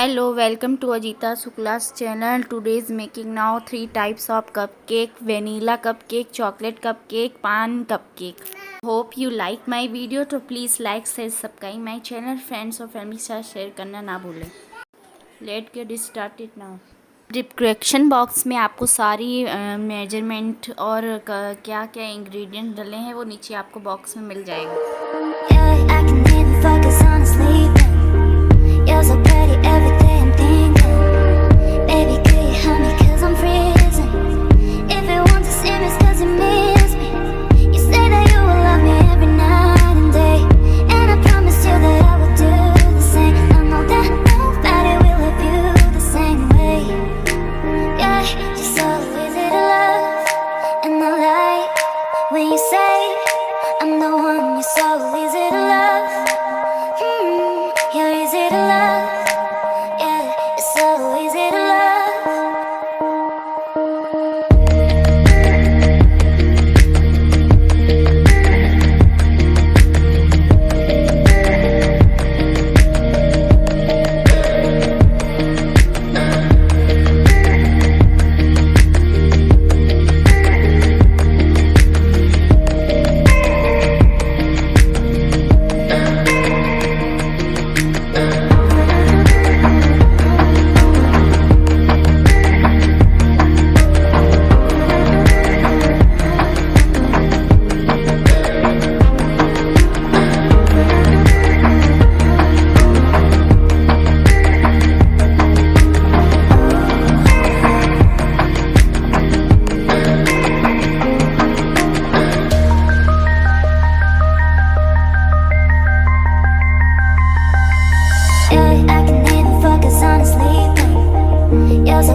Hello, welcome to AJITA Sukla's channel. Today is making now 3 types of cupcake: vanilla cupcake, chocolate cupcake, Paan cupcake. Hope you like my video. तो please like, share, subscribe my channel. Friends और family के साथ share करना ना भूलें. Let's get started now. Description box में आपको सारी मेजरमेंट और क्या क्या इंग्रेडिएंट डले हैं वो नीचे आपको बॉक्स में मिल जाएगा. You're so pretty, every day I'm thinking, baby, could you help me, cause I'm freezing. If you want to see me, it's cause you miss me. You say that you will love me every night and day, and I promise you that I will do the same. I know that nobody will love you the same way. Yeah, you're so easy to love, and I like when you say I'm the one. You're so easy to love. You're easy to love, yeah, you're so easy to love. I can even focus on sleeping. You're so